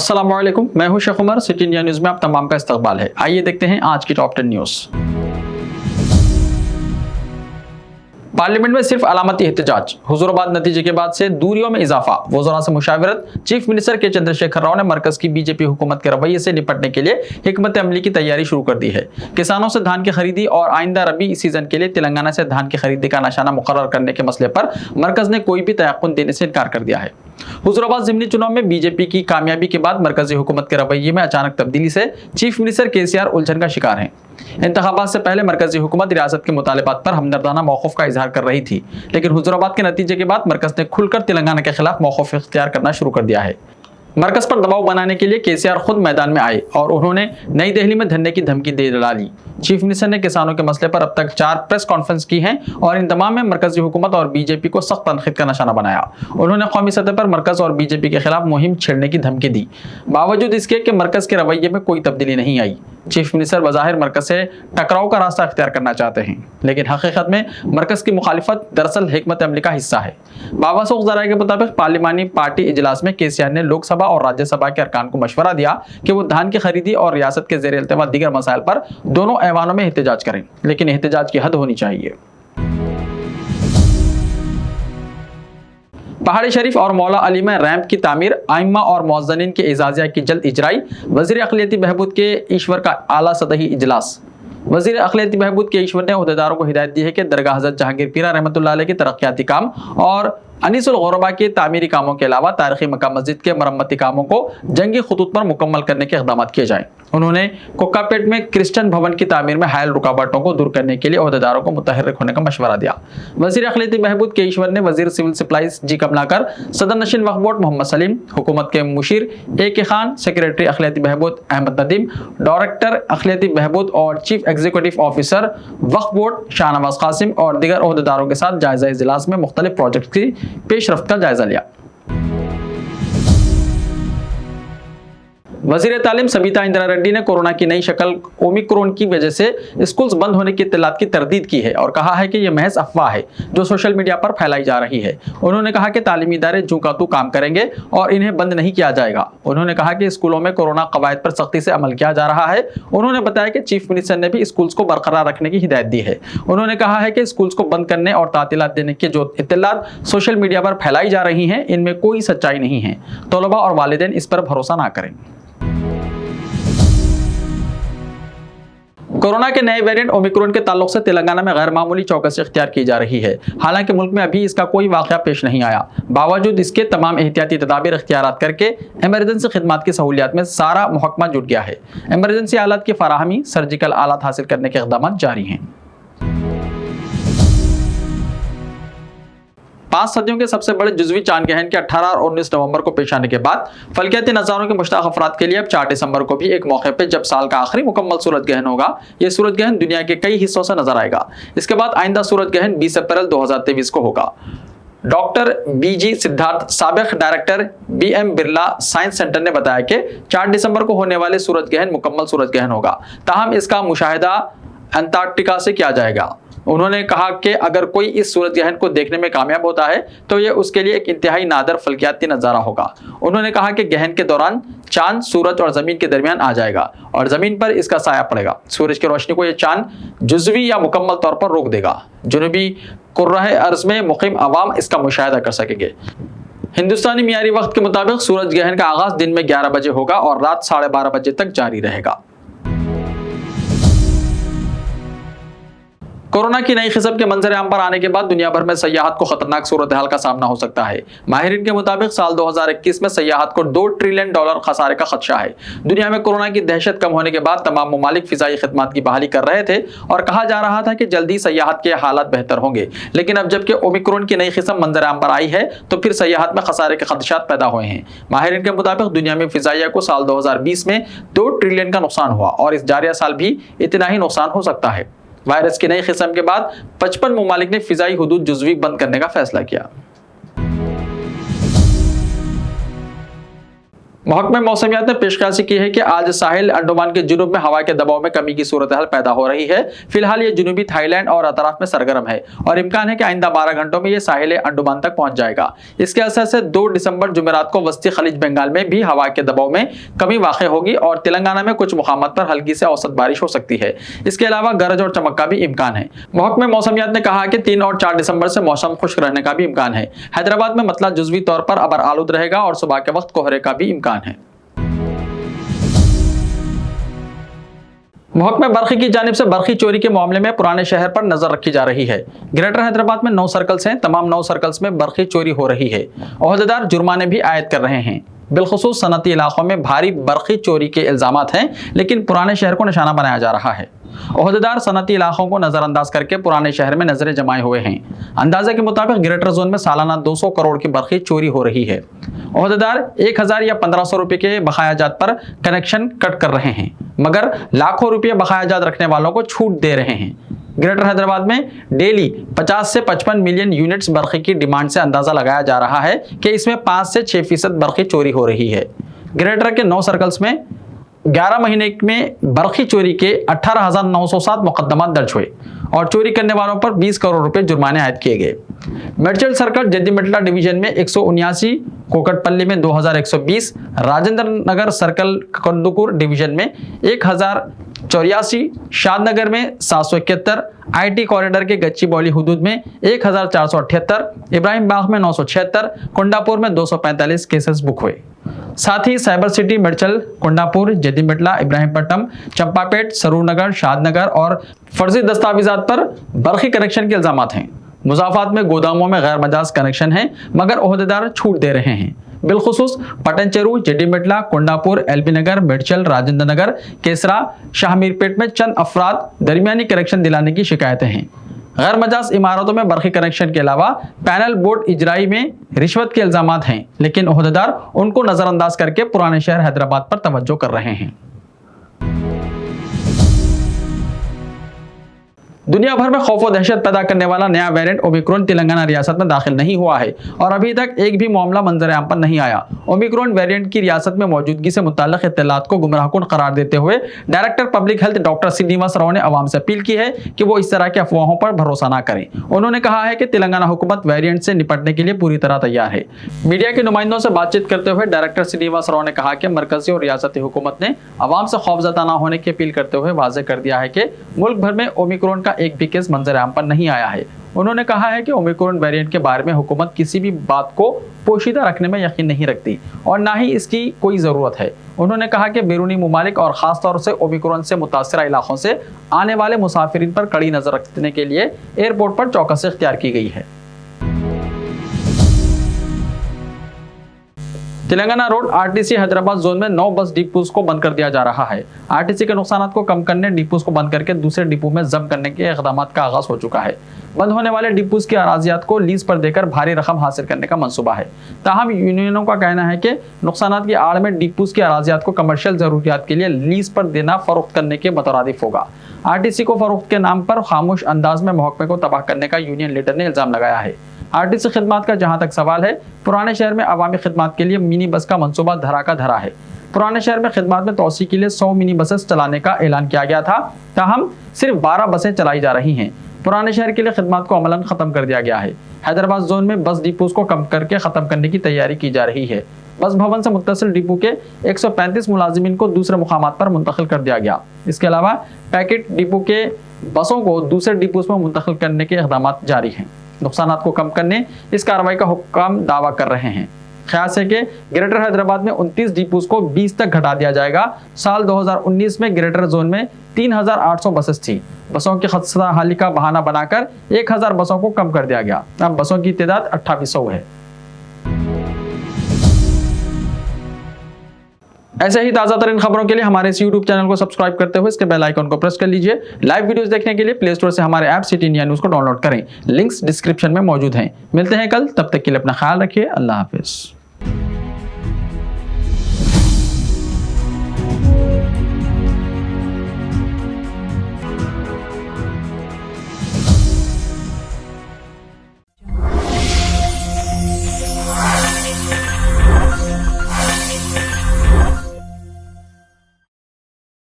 अस्सलाम वालेकुम, मैं हूं Sheikh Umar. City India news में आप तमाम का इस्तकबाल है। आइए देखते हैं आज की टॉप 10 न्यूज़। पार्लियामेंट में सिर्फ अलामती एहतजाज, हुजूराबाद नतीजे के बाद से दूरियों में इजाफा, वज़रा से मुशावरत। चीफ मिनिस्टर के चंद्रशेखर राव ने मरकज की बीजेपी हुकूमत के रवैये से निपटने के लिए हिकमत अमली की तैयारी शुरू कर दी है। किसानों से धान की खरीदी और आइंदा रबी सीजन के लिए तेलंगाना से धान की खरीदी का निशाना मुकर्रर करने के मसले पर मरकज ने कोई भी तयक़ुन देने से इनकार कर दिया है। हुजूराबाद ज़िमनी चुनाव में बीजेपी की कामयाबी के बाद मरकजी हुकूमत के रवैये में अचानक तब्दीली से चीफ मिनिस्टर केसीआर उलझन का शिकार हैं। इंतखाबात से पहले मरकजी हुकूमत रियासत के मुतालिबात पर हमदर्दाना मौक़िफ़ का इजहार कर रही थी, लेकिन हुजूराबाद के नतीजे के बाद मरकज ने खुलकर तेलंगाना के खिलाफ मौक़िफ़ इख्तियार करना शुरू कर दिया है। मरकज पर दबाव बनाने के लिए केसीआर खुद मैदान में आए और उन्होंने नई दिल्ली में धरने की धमकी दे डाली। चीफ मिनिस्टर ने किसानों के मसले पर अब तक 4 प्रेस कॉन्फ्रेंस की हैं और इन तमाम में मरकजी हुकूमत और बीजेपी को सख्त तनकीद का निशाना बनाया। उन्होंने कौमी सतह पर मरकज और बीजेपी के खिलाफ मुहिम छेड़ने की धमकी दी, बावजूद इसके कि मरकज के रवैये में कोई तब्दीली नहीं आई। चीफ मिनिस्टर बज़ाहिर मरकज से टकराव का रास्ता अख्तियार करना चाहते हैं, लेकिन हकीकत में मरकज की मुखालिफत दरअसल हिकमत अमली का हिस्सा है। बावसूख ज़राए के मुताबिक पार्लिमानी पार्टी इजलास में केसीआर ने लोकसभा और राज्यसभा के अरकान को मशवरा दिया कि वो धान की खरीदी और रियासत के ज़ेर इल्तिमा दीगर मसाइल पर दोनों ऐवानों में एहतजाज करें, लेकिन एहतजाज की हद होनी चाहिए। पहाड़ी शरीफ और मौला अली में रैंप की तामीर, आइम्मा और मुअज्जिनीन के एजाजिया की जल्द इजराई। वज़ीर अक़लियती बहबूद के ईश्वर का आला सतही इजलास। वज़ीर अक़लियती बहबूद के ईश्वर ने अहदेदारों को हिदायत दी है कि दरगाह हज़रत जहांगीर पीरा रहमतुल्लाह अलैह के तरक्याती काम और अनीसुल ग़ुरबा के तामीरी कामों के अलावा तारीख़ी मक्का मस्जिद के मरम्मती कामों को जंगी खुतूत पर मुकम्मल करने के इक़दाम किए जाएँ। उन्होंने कोक्कापेट में क्रिश्चियन भवन की तामीर में हायल रुकावटों को दूर करने के लिए अहदेदारों को मुतहर्रिक होने का मशवरा दिया। वज़ीर अक़लियती बहबूद के ईश्वर ने वज़ीर सिविल सप्लाईज जी कमलाकर, सदर नशीन वक्फ बोर्ड मोहम्मद सलीम, हुकूमत के मुशीर ए के खान, सेक्रेटरी अक़लियती बहबूद अहमद नदीम, डायरेक्टर अक़लियती बहबूद और चीफ एग्जीक्यूटिव ऑफिसर वक्फ बोर्ड शाहनवाज कासिम और दीगर अहदेदारों के साथ जायज़ा इजलास में मुख्तलिफ प्रोजेक्ट की पेशरफ्त का जायजा लिया। वज़ीर तालीम सबीता इंदिरा रेड्डी ने कोरोना की नई शक्ल ओमिक्रॉन की वजह से स्कूल्स बंद होने की इत्तलात की तरदीद की है और कहा है कि यह महज अफवाह है जो सोशल मीडिया पर फैलाई जा रही है। उन्होंने कहा कि तालीमी इदारे जूं का तू काम करेंगे और इन्हें बंद नहीं किया जाएगा। उन्होंने कहा कि स्कूलों में कोरोना कवायद पर सख्ती से अमल किया जा रहा है। उन्होंने बताया कि चीफ मिनिस्टर ने भी स्कूल्स को बरकरार रखने की हिदायत दी है। उन्होंने कहा है कि स्कूल्स को बंद करने और तातीलात देने की जो इत्तलात सोशल मीडिया पर फैलाई जा रही हैं, इनमें कोई सच्चाई नहीं है। तलबा और वालिदैन इस पर भरोसा ना करें। कोरोना के नए वेरिएंट ओमिक्रॉन के ताल्लुक से तेलंगाना में गैर मामूली चौकसी इख्तियार की जा रही है। हालांकि मुल्क में अभी इसका कोई वाक़या पेश नहीं आया। बावजूद इसके तमाम एहतियाती तदाबीर इख्तियारात करके एमरजेंसी खिदमात की सहूलियात में सारा महकमा जुट गया है। एमरजेंसी आलात की फराहमी, सर्जिकल आलात हासिल करने के इक़दाम जारी हैं। 5 सदियों के सबसे बड़े जुज़वी चांद ग्रहण के 18 और 19 नवंबर को पेश आने के बाद फल्कियाती नज़ारों के मुश्ताक अफराद के लिए अब 4 दिसंबर को भी एक मौके पे जब साल का आखिरी मुकम्मल सूरज ग्रहण होगा, ये सूरज ग्रहण दुनिया के कई हिस्सों से नजर आएगा। इसके बाद आइंदा सूरज ग्रहण 20 अप्रैल 2023 को होगा। डॉक्टर बीजी सिद्धार्थ, साबिक director BM Birla science centre ने बताया कि 4 दिसंबर को होने वाले सूरज ग्रहण मुकम्मल सूरज ग्रहण होगा, ताहम इसका मुशाहिदा अंटार्कटिका से किया जाएगा। उन्होंने कहा कि अगर कोई इस सूरज ग्रहण को देखने में कामयाब होता है तो यह उसके लिए एक इंतहाई नादर फल्कियाती नज़ारा होगा। उन्होंने कहा कि ग्रहण के दौरान चांद सूरज और ज़मीन के दरमियान आ जाएगा और ज़मीन पर इसका साया पड़ेगा। सूरज की रोशनी को यह चांद जुज़वी या मुकम्मल तौर पर रोक देगा। जुनूबी कुर्राए अर्ज़ में मुक़ीम अवाम इसका मुशाहिदा कर सकेंगे। हिंदुस्तानी मियारी वक्त के मुताबिक सूरज ग्रहण का आगाज़ दिन में 11 बजे होगा और रात 12:30 बजे तक जारी रहेगा। कोरोना की नई किस्म के मंजर आम पर आने के बाद दुनिया भर में सयाहत को खतरनाक सूरत हाल का सामना हो सकता है। माहिरीन के मुताबिक साल 2021 में सयाहत को $2 ट्रिलियन खसारे का खदशा है। दुनिया में कोरोना की दहशत कम होने के बाद तमाम ममालिक फिजाई खिदमात की बहाली कर रहे थे और कहा जा रहा था कि जल्दी सयाहत के हालात बेहतर होंगे, लेकिन अब जबकि ओमिक्रॉन की नई किस्म मंजर आम पर आई है तो फिर सयाहत में खसारे के खदशात पैदा हुए हैं। माहिरीन के मुताबिक दुनिया में फिजाइया को साल 2020 में $2 ट्रिलियन का नुकसान हुआ और इस जारिया साल भी इतना ही नुकसान हो सकता है। वायरस की नई किस्म के बाद 55 ममालिक ने फिजाई हुदूद जुज़वी बंद करने का फैसला किया। महकमे मौसमियात ने पेशकशी की है कि आज साहिल अंडमान के जुनूब में हवा के दबाव में कमी की सूरत हाल पैदा हो रही है। फिलहाल ये जुनूबी थाईलैंड और अतराफ में सरगर्म है और इम्कान है कि आइंदा 12 घंटों में ये साहिल अंडमान तक पहुंच जाएगा। इसके असर से 2 दिसंबर जुमेरात को वस्ती खलीज बंगाल में भी हवा के दबाव में कमी वाक़ होगी और तेलंगाना में कुछ मुकामात पर हल्की से औसत बारिश हो सकती है। इसके अलावा गरज और चमक का भी इम्कान है। महकमे मौसमियात ने कहा कि 3 और 4 दिसंबर से मौसम खुश्क रहने का भी इम्कान है। हैदराबाद में मतला जुज़वी तौर पर अबर आलूद रहेगा और सुबह के वक्त कोहरे का भी इम्कान है। महकमे बर्क़ी की जानिब से बर्क़ी चोरी के मामले में पुराने शहर पर नजर रखी जा रही है। ग्रेटर हैदराबाद में 9 सर्कल्स हैं। तमाम 9 सर्कल्स में बर्क़ी चोरी हो रही है। ओहदेदार जुर्माने भी आयद कर रहे हैं। बिलखुसूस सनती इलाकों में भारी बर्क़ी चोरी के इल्जामात हैं, लेकिन पुराने शहर को निशाना बनाया जा रहा है। ओहदेदार सनती इलाकों को नजरअंदाज करके पुराने शहर में नजरें जमाए हुए हैं। अंदाजे के मुताबिक ग्रेटर जोन में सालाना 200 करोड़ की बर्क़ी चोरी हो रही है। ओहदेदार 1000 या 1500 रुपये के बकायाजात पर कनेक्शन कट कर रहे हैं, मगर लाखों रुपये बकायाजात रखने वालों को छूट दे रहे हैं। ग्रेटर हैदराबाद में डेली 50 से 55 मिलियन यूनिट्स बर्क़ी की डिमांड से अंदाजा लगाया जा रहा है कि इसमें 5 से 6% बर्क़ी चोरी हो रही है। ग्रेटर के 9 सर्कल्स में 11 महीने में बर्क़ी चोरी के 18,907 मुकदमा दर्ज हुए और चोरी करने वालों पर 20 करोड़ रुपए जुर्माने आयद किए गए। मेडचल सर्कल जद्दीमेटला डिवीजन में 179, कोकटपल्ली में 2120, राजेंद्र नगर सर्कल कंदुकुर डिवीजन में 1084, शादनगर में 771, IT कॉरिडोर के गच्चीबौली हुदूद में 1478, इब्राहिम बाग में 976, कुंडापुर में 245 केसेस बुक हुए। साथ ही साइबर सिटी मेडचल, कुंडापुर, जद्दीमेटला, इब्राहिमपट्टनम, चंपापेट, सरूरनगर, शादनगर और फर्जी दस्तावेजात पर बर्क़ी कनेक्शन के इल्जामात हैं। मुजाफात में गोदामों में गैर मजाज कनेक्शन है, मगर ओहदेदार छूट दे रहे हैं। बिलखुसूस पटनचेरू, जद्दीमेटला, कुंडापुर, LB नगर, मेडचल, राजेंद्र नगर, केसरा, शाहमीरपेट में चंद अफराद दरमियानी कनेक्शन दिलाने की शिकायतें हैं। गैर मजाज इमारतों में बर्क़ी कनेक्शन के अलावा पैनल बोर्ड इजराई में रिश्वत के इल्जामात हैं, लेकिन ओहदेदार उनको नजरअंदाज करके पुराने शहर हैदराबाद पर तवज्जो कर रहे हैं। दुनिया भर में खौफ और दहशत पैदा करने वाला नया वेरिएंट ओमिक्रॉन तेलंगाना रियासत में दाखिल नहीं हुआ है और अभी तक एक भी मामला मंजर-ए-आम पर नहीं आया। ओमिक्रॉन वेरिएंट की रियासत में मौजूदगी से मुताल्लिक इत्तलात को गुमराहकुन करार देते हुए director public health doctor Srinivas Rao ने अवाम से अपील की है कि वो इस तरह की अफवाहों पर भरोसा न करें। उन्होंने कहा है कि तेलंगाना हुकूमत वेरिएंट से निपटने के लिए पूरी तरह तैयार है। मीडिया के नुमाइंदों से बातचीत करते हुए डायरेक्टर श्रीनिवास राव ने कहा कि मरकजी और रियासती हुकूमत ने अवाम से खौफजदा न होने की अपील करते हुए वाज़ेह कर दिया है कि मुल्क भर में ओमिक्रॉन का एक भी केस मंजर आम पर नहीं आया है। उन्होंने कहा है कि ओमिक्रॉन वेरिएंट के बारे में हुकूमत किसी भी बात को पोशीदा रखने में यकीन नहीं रखती और ना ही इसकी कोई ज़रूरत है। उन्होंने कहा कि बैरूनी मुमालिक और ख़ास तौर से ओमिक्रॉन से मुतासरा इलाकों से आने वाले मुसाफिरीन पर कड़ी नज़र रखने के लिए एयरपोर्ट पर चौकसी इख्तियार की गई है। Telangana road RTC Hyderabad zone में 9 बस डिपोज को बंद कर दिया जा रहा है। RTC के नुकसानात को कम करने डिपोज को बंद करके दूसरे डिपो में जब्त करने के इक़दाम का आगाज हो चुका है। बंद होने वाले डिपोज की अराजियात को लीज पर देकर भारी रकम हासिल करने का मंसूबा है। ताहम यूनियनों का कहना है कि नुकसानात की आड़ में डिपोज की अराजियात को कमर्शियल ज़रूरियात के लिए लीज पर देना फ़रोख्त करने के मुतरादिफ होगा। RTC को फ़रोख्त के नाम पर खामोश अंदाज में महकमे को तबाह करने का यूनियन लीडर ने इल्ज़ाम लगाया है। RTC खिदमात का जहां तक सवाल है, पुराने शहर में अवामी खिदमात के लिए मिनी बस का मंसूबा धरा का धरा है। पुराने शहर में खिदमात में तोसी के लिए 100 मिनी बसेस चलाने का ऐलान किया गया था, ताहम सिर्फ 12 बसें चलाई जा रही हैं। पुराने शहर के लिए खिदमात को अमलन ख़त्म कर दिया गया है। हैदराबाद जोन में बस डिपोज को कम करके ख़त्म करने की तैयारी की जा रही है। बस भवन से मुत्तसिल डिपो के 135 मुलाजिमीन को दूसरे मुकामात पर मुंतकिल कर दिया गया। इसके अलावा पैकेट डिपो के बसों को दूसरे डिपोज में मुंतकिल करने के इक़दाम जारी हैं। नुकसानात को कम करने इस कार्रवाई का हुक्म दावा कर रहे हैं। ख्याल है कि ग्रेटर हैदराबाद में 29 डिपोज को 20 तक घटा दिया जाएगा। साल 2019 में ग्रेटर जोन में 3800 बसेस थी। बसों की खस्ता हाली का बहाना बनाकर 1000 बसों को कम कर दिया गया। अब बसों की तादाद 2800 है। ऐसे ही ताज़ा तरीन खबरों के लिए हमारे इस YouTube चैनल को सब्सक्राइब करते हुए इसके बेल आइकन को प्रेस कर लीजिए। लाइव वीडियोस देखने के लिए प्ले स्टोर से हमारे ऐप सिटी इंडिया न्यूज़ को डाउनलोड करें। लिंक्स डिस्क्रिप्शन में मौजूद हैं। मिलते हैं कल, तब तक के लिए अपना ख्याल रखिए। अल्लाह हाफिज़।